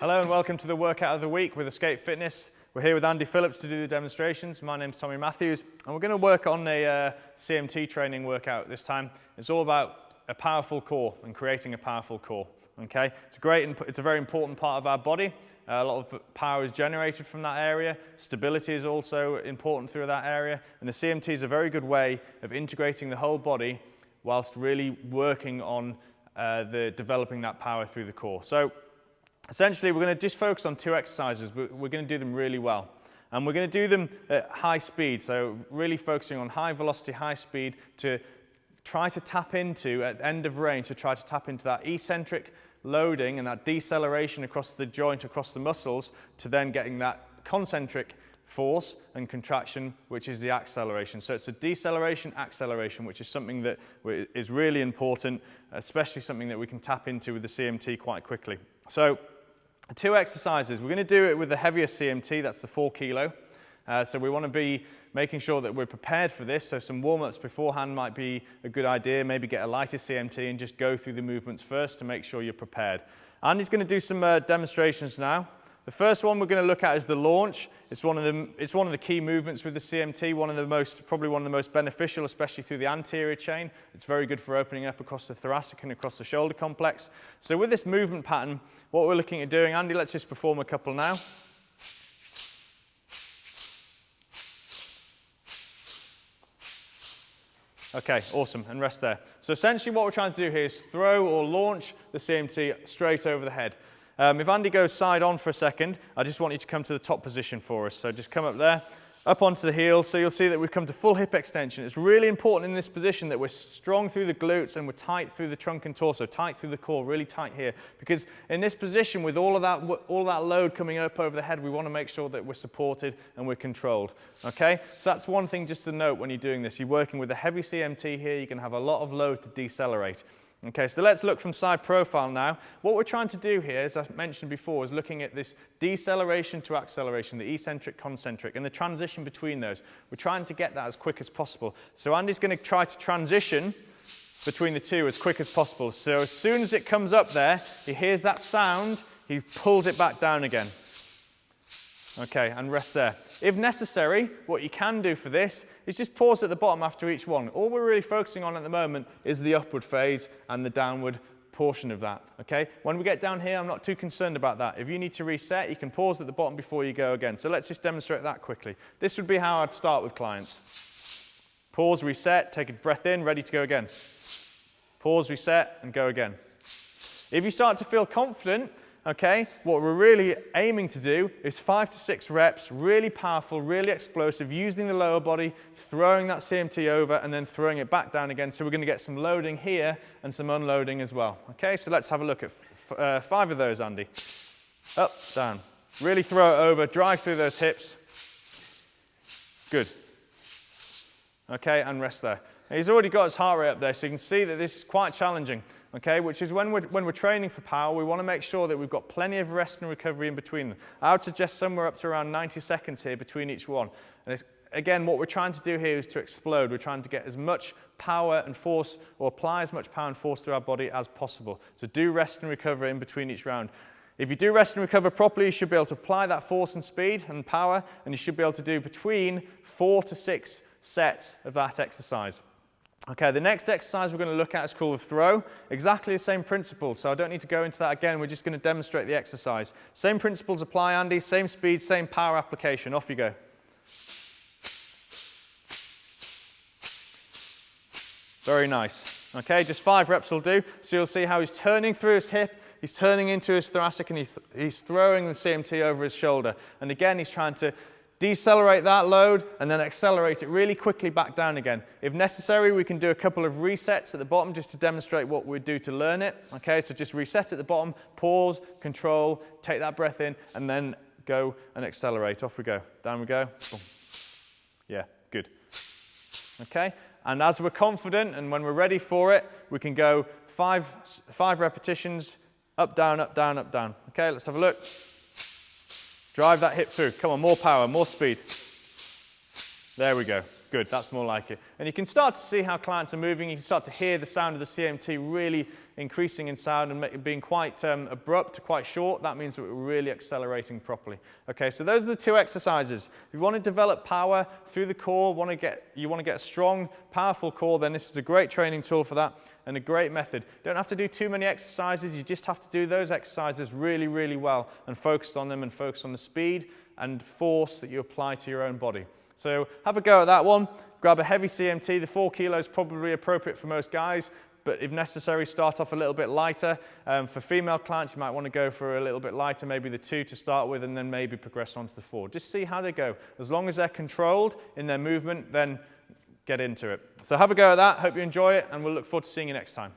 Hello and welcome to the workout of the week with Escape Fitness. We're here with Andy Phillips to do the demonstrations. My name's Tommy Matthews and we're going to work on a CMT training workout this time. It's all about a powerful core and creating a powerful core. Okay, it's a very important part of our body. A lot of power is generated from that area. Stability is also important through that area, and the CMT is a very good way of integrating the whole body whilst really working on developing that power through the core. So essentially we're going to just focus on two exercises, but we're going to do them really well. And we're going to do them at high speed, so really focusing on high velocity, high speed to try to tap into, at end of range, to try to tap into that eccentric loading and that deceleration across the joint, across the muscles, to then getting that concentric force and contraction, which is the acceleration. So it's a deceleration, acceleration, which is something that is really important, especially something that we can tap into with the CMT quite quickly. So two exercises. We're going to do it with the heavier CMT, that's the 4 kilo. So we want to be making sure that we're prepared for this. So some warm-ups beforehand might be a good idea. Maybe get a lighter CMT and just go through the movements first to make sure you're prepared. Andy's going to do some demonstrations now. The first one we're going to look at is the launch. It's one of the key movements with the CMT, probably one of the most beneficial, especially through the anterior chain. It's very good for opening up across the thoracic and across the shoulder complex. So with this movement pattern, what we're looking at doing, Andy, let's just perform a couple now. Okay, awesome, and rest there. So essentially what we're trying to do here is throw or launch the CMT straight over the head. If Andy goes side on for a second, I just want you to come to the top position for us. So just come up there, up onto the heels, so you'll see that we've come to full hip extension. It's really important in this position that we're strong through the glutes and we're tight through the trunk and torso, tight through the core, really tight here. Because in this position, with all that load coming up over the head, we want to make sure that we're supported and we're controlled. Okay, so that's one thing just to note when you're doing this. You're working with a heavy CMT here, you can have a lot of load to decelerate. Okay, so let's look from side profile now. What we're trying to do here, as I mentioned before, is looking at this deceleration to acceleration, the eccentric, concentric, and the transition between those. We're trying to get that as quick as possible. So Andy's going to try to transition between the two as quick as possible. So as soon as it comes up there, he hears that sound, he pulls it back down again. Okay, and rest there. If necessary, what you can do for this is just pause at the bottom after each one. All we're really focusing on at the moment is the upward phase and the downward portion of that, okay? When we get down here, I'm not too concerned about that. If you need to reset, you can pause at the bottom before you go again. So let's just demonstrate that quickly. This would be how I'd start with clients. Pause, reset, take a breath in, ready to go again. Pause, reset, and go again. If you start to feel confident, okay, what we're really aiming to do is 5 to 6 reps, really powerful, really explosive, using the lower body, throwing that CMT over and then throwing it back down again. So we're going to get some loading here and some unloading as well. Okay, so let's have a look at 5 of those, Andy. Up, down. Really throw it over, drive through those hips. Good. Okay, and rest there. Now, he's already got his heart rate up there, so you can see that this is quite challenging. Okay, which is when we're training for power, we want to make sure that we've got plenty of rest and recovery in between them. I would suggest somewhere up to around 90 seconds here between each one. And again, what we're trying to do here is to explode. We're trying to get as much power and force, or apply as much power and force through our body as possible. So do rest and recover in between each round. If you do rest and recover properly, you should be able to apply that force and speed and power, and you should be able to do between 4 to 6 sets of that exercise. Okay, the next exercise we're going to look at is called the throw. Exactly the same principle, so I don't need to go into that again. We're just going to demonstrate the exercise. Same principles apply, Andy. Same speed, same power application. Off you go. Very nice. Okay, just 5 reps will do. So you'll see how he's turning through his hip, he's turning into his thoracic, and he's throwing the CMT over his shoulder. And again, he's trying to decelerate that load and then accelerate it really quickly back down again. If necessary, we can do a couple of resets at the bottom just to demonstrate what we do to learn it. Okay, so just reset at the bottom, pause, control, take that breath in, and then go and accelerate. Off we go. Down we go. Boom. Yeah, good. Okay, and as we're confident and when we're ready for it, we can go 5 repetitions, up, down, up, down, up, down. Okay, let's have a look. Drive that hip through. Come on, more power, more speed. There we go. Good, that's more like it. And you can start to see how clients are moving. You can start to hear the sound of the CMT really increasing in sound and being quite abrupt, quite short. That means that we're really accelerating properly. Okay, so those are the 2 exercises. If you want to develop power through the core, you want to get a strong, powerful core, then this is a great training tool for that and a great method. You don't have to do too many exercises. You just have to do those exercises really, really well and focus on them and focus on the speed and force that you apply to your own body. So have a go at that one. Grab a heavy CMT. The 4 kilos is probably appropriate for most guys, but if necessary, start off a little bit lighter. For female clients, you might want to go for a little bit lighter, maybe the 2 to start with, and then maybe progress on to the 4. Just see how they go. As long as they're controlled in their movement, then get into it. So have a go at that. Hope you enjoy it, and we'll look forward to seeing you next time.